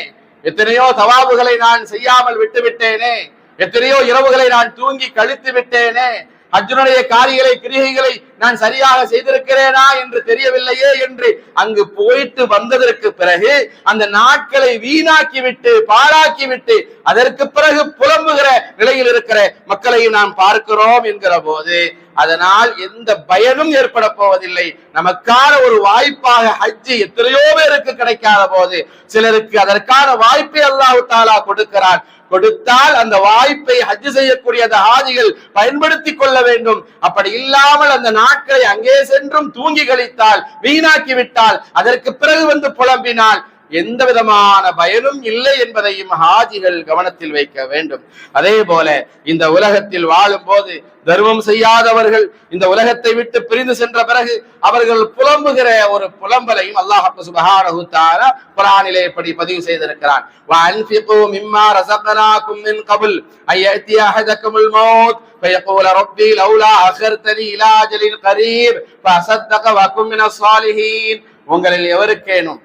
எத்தனையோ தவாபுகளை நான் செய்யாமல் விட்டு விட்டேனே, எத்தனையோ இரவுகளை நான் தூங்கி கழித்து விட்டேனே, ஹஜ்ஜுடைய காரியங்களை கிரிகைகளை நான் சரியாக செய்திருக்கிறேனா என்று தெரியவில்லையே என்று அங்கு போயிட்டு வந்ததற்கு பிறகு அந்த நாட்களை வீணாக்கி விட்டு பாழாக்கி விட்டு அதற்கு பிறகு புலம்புகிற நிலையில் இருக்கிற மக்களை நாம் பார்க்கிறோம் என்கிற போது அதனால் எந்த பயனும் ஏற்பட போவதில்லை. நமக்கான ஒரு வாய்ப்பாக ஹஜ்ஜி எத்தனையோ பேருக்கு கிடைக்காத போது சிலருக்கு அதற்கான வாய்ப்பை அல்லாஹ் தஆலா கொடுக்கிறான். கொடுத்தால் அந்த வாய்ப்பை ஹஜ் செய்யக்கூடிய அந்த ஹாஜிகள் பயன்படுத்திக் கொள்ள வேண்டும். அப்படி இல்லாமல் அந்த நாட்களை அங்கே சென்றும் தூங்கி கழித்தால், வீணாக்கி விட்டால், அதற்கு பிறகு வந்து புலம்பினால் எந்த விதமான பயனும் இல்லை என்பதையும் ஹாஜிகள் கவனத்தில் வைக்க வேண்டும். அதே போல இந்த உலகத்தில் வாழும் போது தர்மம் செய்யாதவர்கள் இந்த உலகத்தை விட்டு பிரிந்து சென்ற பிறகு அவர்கள் புலம்புகிற ஒரு புலம்பலையும் அல்லாஹ் சுப்ஹானஹு தஆலா குர்ஆனிலே இப்படி பதிவு செய்திருக்கிறான். வஅன்ஃபிகு மிம்மா ரஸக்னாகும் மின் கப்ல் அய்யதி அஹதகுமுல் மௌத் فيقول ربي لولا أخرتني إلى أجل قريب فأصدق وأكن من الصالحين. உங்களில் எவருக்கேனும்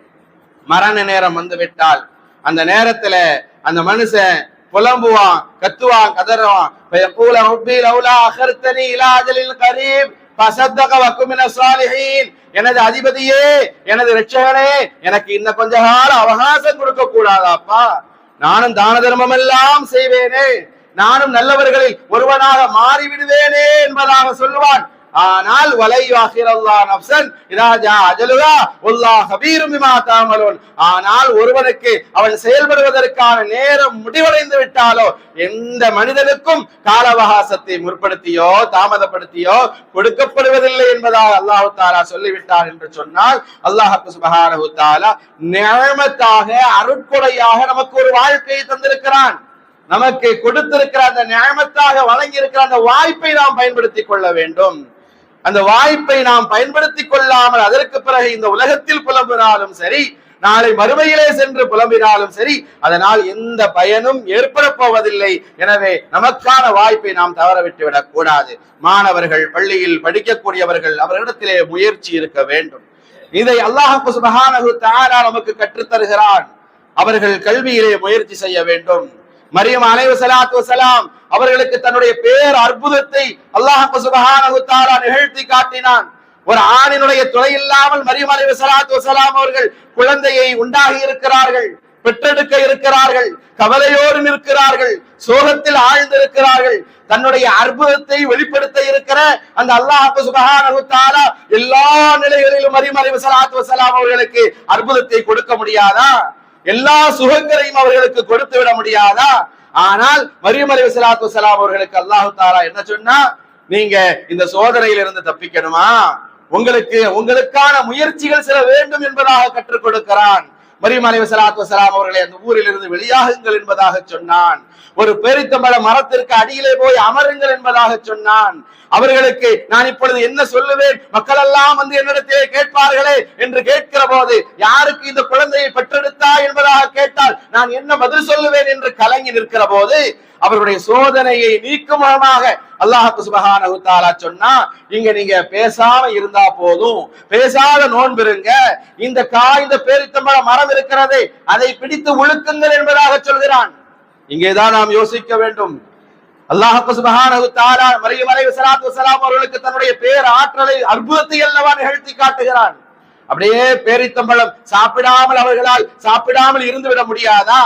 மரண நேரம் வந்து விட்டால் அந்த நேரத்துல அந்த மனுஷன் புலம்புவான், கத்துவான், கதறுவான். فيقول ربي لولا أخرتني إلى أجل قريب فأصدق وأكن من الصالحين. எனது அதிபதியே, எனது இரட்சகனே, எனக்கு இன்னும் கொஞ்ச கால அவகாசம் கொடுக்க கூடாதாப்பா, நானும் தான தர்மம் எல்லாம் செய்வேனே, நானும் நல்லவர்களில் ஒருவனாக மாறிவிடுவேனே என்பதாக சொல்லுவான். ஆனால் ஆனால் ஒருவனுக்கு அவன் செயல்படுவதற்கான நேரம் முடிவடைந்து விட்டாலோ எந்த மனிதனுக்கும் கால அவகாசத்தை முற்படுத்தியோ தாமதப்படுத்தியோ கொடுக்கப்படுவதில்லை என்பதாக அல்லாஹ் தஆலா சொல்லிவிட்டார் என்று சொன்னால் அல்லாஹ் சுப்ஹானஹு தஆலா நிஅமத்தாக அருட்கொடையாக நமக்கு ஒரு வாழ்க்கையை தந்திருக்கிறான். நமக்கு கொடுத்திருக்கிற அந்த நிஅமத்தாக வழங்கி இருக்கிற அந்த வாய்ப்பை நாம் பயன்படுத்திக் கொள்ள வேண்டும். அந்த வாய்ப்பை நாம் பயன்படுத்திக் கொள்ளாமல் அதற்கு பிறகு இந்த உலகத்தில் புலம்பினாலும் சரி, நாளை மறுமையிலே சென்று புலம்பினாலும் சரி, அதனால் எந்த பயனும் ஏற்பட போவதில்லை. எனவே நமக்கான வாய்ப்பை நாம் தவற விட்டுவிடக் கூடாது. மாணவர்கள், பள்ளியில் படிக்கக்கூடியவர்கள், அவர்களிடத்திலே முயற்சி இருக்க வேண்டும். இதை அல்லாஹ் சுப்ஹானஹு தஆலா நமக்கு கற்றுத் தருகிறான். அவர்கள் கல்வியிலே முயற்சி செய்ய வேண்டும். மரியம் அலைஹிஸ்ஸலாத்து வஸலாம் அவர்களுக்கு தன்னுடைய பேர் அற்புதத்தை அல்லாஹ் சுப்ஹானஹு தஆலா நிகழ்த்தி காட்டினான். ஒரு ஆணினுடைய துணை இல்லாமல் மரியம் அலைஹிஸ்ஸலாத்து வஸலாம் அவர்கள் குழந்தையை உண்டாகி இருக்கிறார்கள், பெற்றெடுக்க இருக்கிறார்கள், கவலையோடு நிற்கிறார்கள், சோகத்தில் ஆழ்ந்திருக்கிறார்கள். தன்னுடைய அற்புதத்தை வெளிப்படுத்த இருக்கிற அந்த அல்லாஹ் சுப்ஹானஹு தஆலா எல்லா நிலைகளிலும் மரியம் அலைஹிஸ்ஸலாத்து வஸலாம் அவர்களுக்கு அற்புதத்தை கொடுக்க முடியாதா? எல்லா சுகங்களையும் அவர்களுக்கு கொடுத்து விட முடியாதா? ஆனால் மரியம் அலைஹிஸ்ஸலாத்து வஸலாம் அவர்களுக்கு அல்லாஹ் தஆலா என்ன சொன்னா, நீங்க இந்த சோதனையிலிருந்து இருந்து தப்பிக்கணுமா, உங்களுக்கான முயற்சிகள் சில வேண்டும் என்பதாக கற்றுக் கொடுக்கிறான். மரியம் அலைஹிஸ்ஸலாத்து வஸலாம் அவர்களை அந்த ஊரில் இருந்து வெளியாகுங்கள் என்பதாக சொன்னான். ஒரு பேரித்தம்பழ மரத்திற்கு அடியிலே போய் அமருங்கள் என்பதாக சொன்னான். அவர்களுக்கு நான் இப்பொழுது என்ன சொல்லுவேன், மக்கள் எல்லாம் வந்து என்னிடத்திலே கேட்பார்களே என்று கேட்கிற போது, யாருக்கு இந்த குழந்தையை பெற்றெடுத்தா என்பதாக கேட்டால் நான் என்ன பதில் சொல்லுவேன் என்று கலங்கி நிற்கிற போது அவர்களுடைய சோதனையை நீக்கும் முகமாக அல்லாஹ் சுப்ஹானஹு தஆலா சொன்னா, இங்க நீங்க பேசாம இருந்தா போதும், பேசாத நோன்பிருங்க, இந்த காய்ந்த பேரித்தம்பழ மரம் இருக்கிறதே அதை பிடித்து உழுக்குங்கள் என்பதாக சொல்கிறான். இங்கேதான் நாம் யோசிக்க வேண்டும். அல்லாஹ் சுப்ஹானஹு தஆலா மரியம் அலைஹிஸ்ஸலாத்து வஸலாம் அவர்களுக்கு தன்னுடைய பேர் ஆற்றலை அற்புதத்தை அல்லவா நிகழ்த்தி காட்டுகிறான். அப்படியே பேரித்தம்பழம் சாப்பிடாமல் இருந்து விட முடியாதா?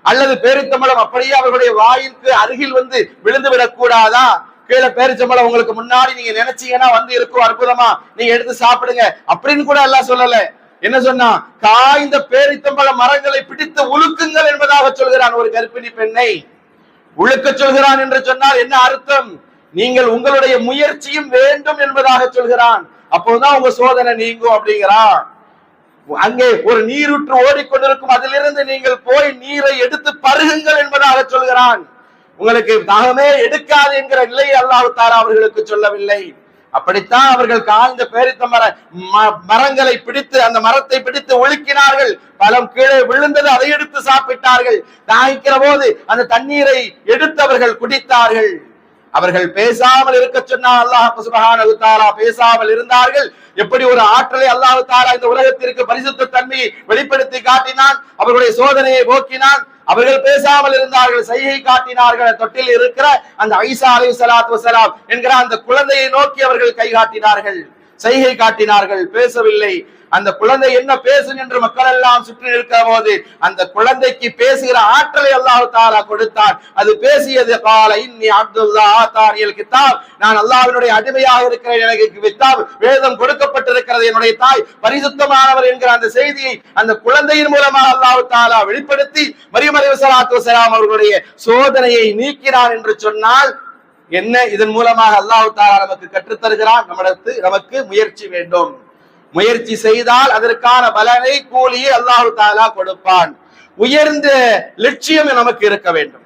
அல்லது பேரித்தம்பழம் அப்படியே அவர்களுடைய வாயிற்கு அருகில் வந்து விழுந்து விடக் கூடாதா? கீழே பேரிச்சம்பழம் உங்களுக்கு முன்னாடி நீங்க நினைச்சீங்கன்னா வந்து இருக்கும் அற்புதமா, நீங்க எடுத்து சாப்பிடுங்க அப்படின்னு கூட அல்லாஹ் சொல்லல. என்ன சொன்னா, காய்ந்த பேரித்தம்பழ மரங்களை பிடித்து உழுக்குங்கள் என்பதாக சொல்கிறான். ஒரு கர்ப்பிணி பெண்ணை உழுக்க சொல்கிறான் என்று சொன்னால் என்ன அர்த்தம்? நீங்கள் உங்களுடைய முயற்சியும் வேண்டும் என்பதாக சொல்கிறான். அப்போதான் உங்க சோதனை நீங்கும் அப்படிங்கிறான். அங்கே ஒரு நீரூற்று ஓடிக்கொண்டிருக்கும், அதிலிருந்து நீங்கள் போய் நீரை எடுத்து பருகுங்கள் என்பதாக சொல்கிறான். உங்களுக்கு தாகமே எடுக்காது என்கிற நிலையை அல்லாஹ் தஆலா அவர்களுக்கு சொல்லவில்லை. அப்படித்தான் அவர்கள் காய்ந்த பேரித்த மரங்களை பிடித்து அந்த மரத்தை பிடித்து ஒழுக்கினார்கள். பழம் கீழே விழுந்தது, அதை எடுத்து சாப்பிட்டார்கள். தாகிக்கிற போது அந்த தண்ணீரை எடுத்து அவர்கள் குடித்தார்கள். அவர்கள் பேசாமல் இருக்க சொன்னால் அல்லாஹ் சுப்ஹானஹு வ தஆலா பேசாமல் இருந்தார்கள். எப்படி ஒரு ஆற்றலை அல்லாஹ் தஆலா இந்த உலகத்திற்கு பரிசுத்த தன்மையை வெளிப்படுத்தி காட்டினான், அவர்களுடைய சோதனையை போக்கினான். அவர்கள் பேசாமல் இருந்தார்கள், சைகை காட்டினார்கள். தொட்டில் இருக்கிற அந்த ஈசா அலைஹிஸ்ஸலாத்து வஸலாம் என்கிற அந்த குழந்தையை நோக்கி அவர்கள் கை காட்டினார்கள், சைகை காட்டினார்கள், பேசவில்லை. அந்த குழந்தை என்ன பேசும் என்று மக்கள் எல்லாம் சுற்றி இருக்கிற போது அந்த குழந்தைக்கு பேசுகிற ஆற்றலை அல்லாஹ் தஆலா கொடுத்தான். அது பேசியது, கால இன்னி அப்துல்லாஹ் ஆதானியல் கிதாப், நான் அல்லாஹ்வினுடைய அடிமையாக இருக்கிறேன், எனக்கு கிதாப் வேதம் கொடுக்கப்பட்டிருக்கிறது, என்னுடைய தாய் பரிசுத்தமானவர் என்கிற அந்த செய்தியை அந்த குழந்தையின் மூலமாக அல்லாஹ் தஆலா வெளிப்படுத்தி மரியம் அலைஹிஸ்ஸலாத்து வஸலாம் அவர்களுடைய சோதனையை நீக்கினார் என்று சொன்னால் என்ன? இதன் மூலமாக அல்லாஹ் தஆலா நமக்கு கற்றுத் தருகிறான், நமக்கு முயற்சி வேண்டும். முயற்சி செய்தால் அதற்கான பலனை, கூலியை அல்லாஹ் தஆலா கொடுப்பான். உயர்ந்த லட்சியம் நமக்கு இருக்க வேண்டும்.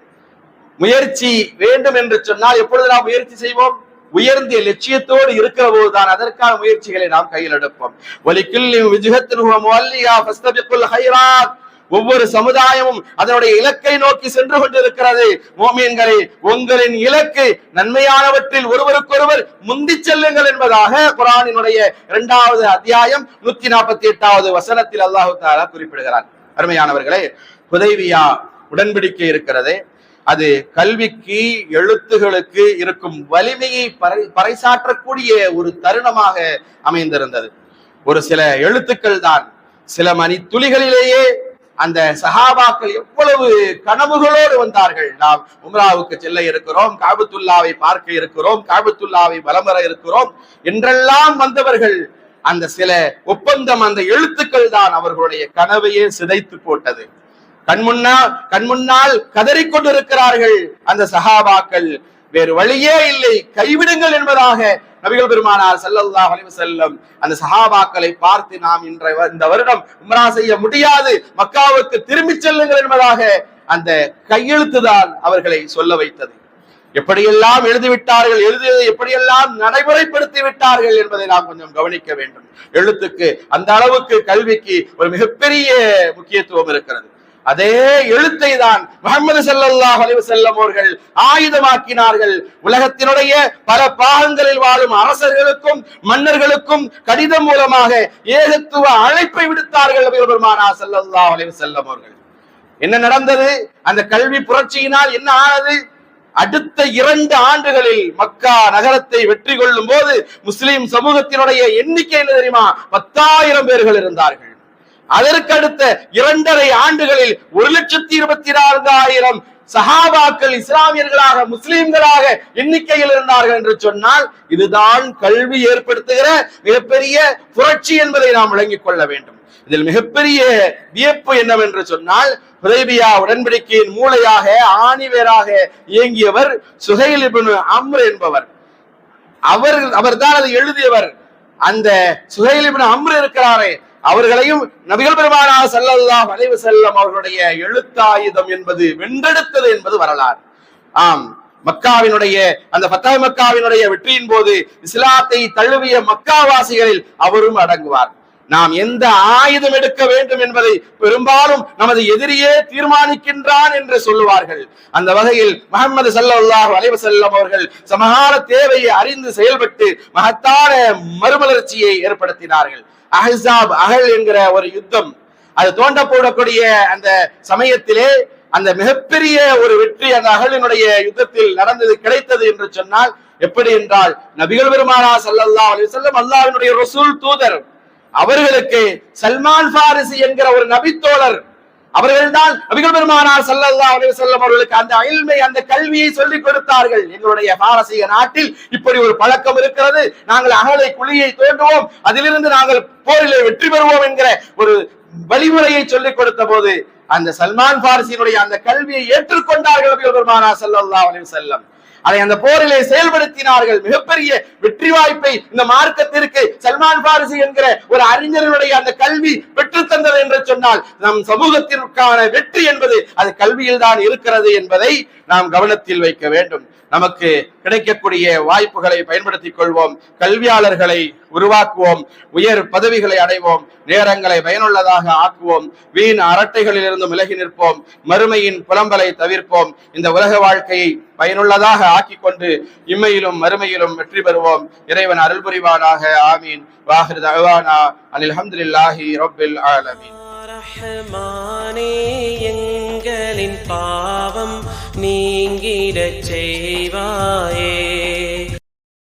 முயற்சி வேண்டும் என்று சொன்னால் எப்பொழுது நாம் முயற்சி செய்வோம்? உயர்ந்த லட்சியத்தோடு இருக்கிற போதுதான் அதற்கான முயற்சிகளை நாம் கையில் எடுப்போம். வலிக்குல்லி விஜ்ஹத்துன் ஹுவ முவல்லியா ஃபஸ்தபிகுல் ஹைராத். ஒவ்வொரு சமுதாயமும் அதனுடைய இலக்கை நோக்கி சென்று கொண்டிருக்கிறது. மோமீன்களே, உங்களின் இலக்கு நன்மையானவற்றில் ஒருவருக்கொருவர் முந்தி செல்லுங்கள் என்பதாக குர்ஆனினுடைய 2வது அத்தியாயம் 148வது வசனத்தில் அல்லாஹ் தஆலா குறிப்பிடுகிறார். அருமையானவர்களே, ஹுதைபியா உடன்படிக்கை இருக்கிறது. அது கல்விக்கு, எழுத்துகளுக்கு இருக்கும் வலிமையை பறைசாற்றக்கூடிய ஒரு தருணமாக அமைந்திருந்தது. ஒரு சில எழுத்துக்கள் தான், சில மணி துளிகளிலேயே அந்த சஹாபாக்கள் எவ்வளவு கனவுகளோடு வந்தார்கள். நாம் உம்ராவுக்கு செல்ல இருக்கிறோம், காபத்துல்லாவை பார்க்க இருக்கிறோம், காபத்துல்லாவை வலம் வர இருக்கிறோம் என்றெல்லாம் வந்தவர்கள். அந்த சில ஒப்பந்தம், அந்த எழுத்துக்கள் தான் அவர்களுடைய கனவையே சிதைத்து போட்டது. கண்முன்னால் கதறிக்கொண்டிருக்கிறார்கள் அந்த சஹாபாக்கள். வேறு வழியே இல்லை, கைவிடுங்கள் என்பதாக நபிகள் பெருமானார் ஸல்லல்லாஹு அலைஹி வஸல்லம் அந்த சஹாபாக்களை பார்த்து, நாம் இந்த வருடம் உம்ரா செய்ய முடியாது, மக்காவுக்கு திரும்பி செல்லுங்கள் என்பதாக அந்த கையெழுத்துதான் அவர்களை சொல்ல வைத்தது. எப்படியெல்லாம் எழுதிவிட்டார்கள், எழுதியதை எப்படியெல்லாம் நடைமுறைப்படுத்தி விட்டார்கள் என்பதை நாம் கொஞ்சம் கவனிக்க வேண்டும். எழுத்துக்கு அந்த அளவுக்கு கல்விக்கு ஒரு மிகப்பெரிய முக்கியத்துவம் இருக்கிறது. அதே எழுத்தை தான் முஹம்மது ஸல்லல்லாஹு அலைஹி வஸல்லம் அவர்கள் ஆயுதமாக்கினார்கள். உலகத்தினுடைய பல பாகங்களில் வாழும் அரசர்களுக்கும் மன்னர்களுக்கும் கடிதம் மூலமாக ஏகத்துவ அழைப்பை விடுத்தார்கள் நபிகள் பெருமானார் ஸல்லல்லாஹு அலைஹி வஸல்லம் அவர்கள். என்ன நடந்தது? அந்த கல்வி புரட்சியினால் என்ன ஆனது? அடுத்த 2 ஆண்டுகளில் மக்கா நகரத்தை வெற்றி கொள்ளும் போது முஸ்லிம் சமூகத்தினுடைய எண்ணிக்கை என்ன தெரியுமா? 10,000 பேர்கள் இருந்தார்கள். அதற்கடுத்த 2.5 ஆண்டுகளில் 1,24,000 சஹாபாக்கள் இஸ்லாமியர்களாக, முஸ்லிம்களாக எண்ணிக்கையில் இருந்தார்கள் என்று சொன்னால் இதுதான் கல்வி ஏற்படுத்துகிற மிகப்பெரிய புரட்சி என்பதை நாம் விளங்கிக் கொள்ள வேண்டும். இதில் மிகப்பெரிய வியப்பு என்னவென்று சொன்னால், ஹுதைபியா உடன்படிக்கையின் மூளையாக, ஆணிவேராக இயங்கியவர் சுஹைல் இப்னு அம்ர் என்பவர். அவர்தான் அதை எழுதியவர். அந்த சுஹைல் இப்னு அம்ர் இருக்கிறாரே, அவர்களையும் நபிகள் பெருமானார் ஸல்லல்லாஹு அலைஹி வஸல்லம் அவர்களுடைய எழுத்தாயுதம் என்பது வென்றெடுத்தது என்பது வரலாறு. ஆம், மக்காவினுடைய அந்த ஃபத்ஹ் மக்காவினுடைய வெற்றியின் போது இஸ்லாத்தை தழுவிய மக்காவாசிகளில் அவரும் அடங்குவார். நாம் எந்த ஆயுதம் எடுக்க வேண்டும் என்பதை பெரும்பாலும் நமது எதிரியே தீர்மானிக்கின்றான் என்று சொல்லுவார்கள். அந்த வகையில் முஹம்மது ஸல்லல்லாஹு அலைஹி வஸல்லம் அவர்கள் சமகால தேவையை அறிந்து செயல்பட்டு மகத்தான மறுமலர்ச்சியை ஏற்படுத்தினார்கள். அகல் என்கிற ஒரு யுத்தம், அது தோண்டப்படக்கூடிய அந்த சமயத்திலே அந்த மிகப்பெரிய ஒரு வெற்றி அந்த அகலினுடைய யுத்தத்தில் நடந்தது, கிடைத்தது என்று சொன்னால் எப்படி என்றால், நபிகள் பெருமானார் ஸல்லல்லாஹு அலைஹி வஸல்லம் அல்லாஹ்வினுடைய ரசூல் தூதர், அவர்களுக்கு சல்மான் ஃபாரிசி என்கிற ஒரு நபித்தோழர், அவர்கள்தான் நபிகள் பெருமானார் ஸல்லல்லாஹு அலைஹி வஸல்லம் அவர்களுக்கு அந்த இல்மை, அந்த கல்வியை சொல்லிக் கொடுத்தார்கள். எங்களுடைய பாரசீக நாட்டில் இப்படி ஒரு பழக்கம் இருக்கிறது, நாங்கள் அகலை குழியை தோண்டுவோம், அதிலிருந்து நாங்கள் போரிலே வெற்றி பெறுவோம் என்கிற ஒரு வழிமுறையை சொல்லிக் கொடுத்த போது அந்த சல்மான் ஃபாரிசியினுடைய அந்த கல்வியை ஏற்றுக்கொண்டார்கள் நபிகள் பெருமானார் ஸல்லல்லாஹு அலைஹி வஸல்லம். அதை அந்த போரிலே செயல்படுத்தினார்கள். மிகப்பெரிய வெற்றி வாய்ப்பை இந்த மார்க்கத்திற்கு சல்மான் ஃபாரிசி என்கிற ஒரு அறிஞர்களுடைய அந்த கல்வி பெற்று தந்தது என்று சொன்னால், நம் சமூகத்திற்கான வெற்றி என்பது அது கல்வியில் தான் இருக்கிறது என்பதை நாம் கவனத்தில் வைக்க வேண்டும். நமக்கு கிடைக்கக்கூடிய வாய்ப்புகளை பயன்படுத்திக் கொள்வோம். கல்வியாளர்களை உருவாக்குவோம். உயர் பதவிகளை அடைவோம். நேரங்களை பயனுள்ளதாக ஆக்குவோம். வீண் அரட்டைகளில் இருந்து விலகி நிற்போம். மறுமையின் புலம்பலை தவிர்ப்போம். இந்த உலக வாழ்க்கையை பயனுள்ளதாக ஆக்கிக் கொண்டு இம்மையிலும் மறுமையிலும் வெற்றி பெறுவோம். இறைவன் அருள் புரிவானாக. ஆமீன். வாஹிர் தஅவானா அனில் ஹம்துலில்லாஹி ரப்பில் ஆலமீன். ரஹ்மானே, எங்களின் பாவம் நீங்கிடச் செய்வாய்.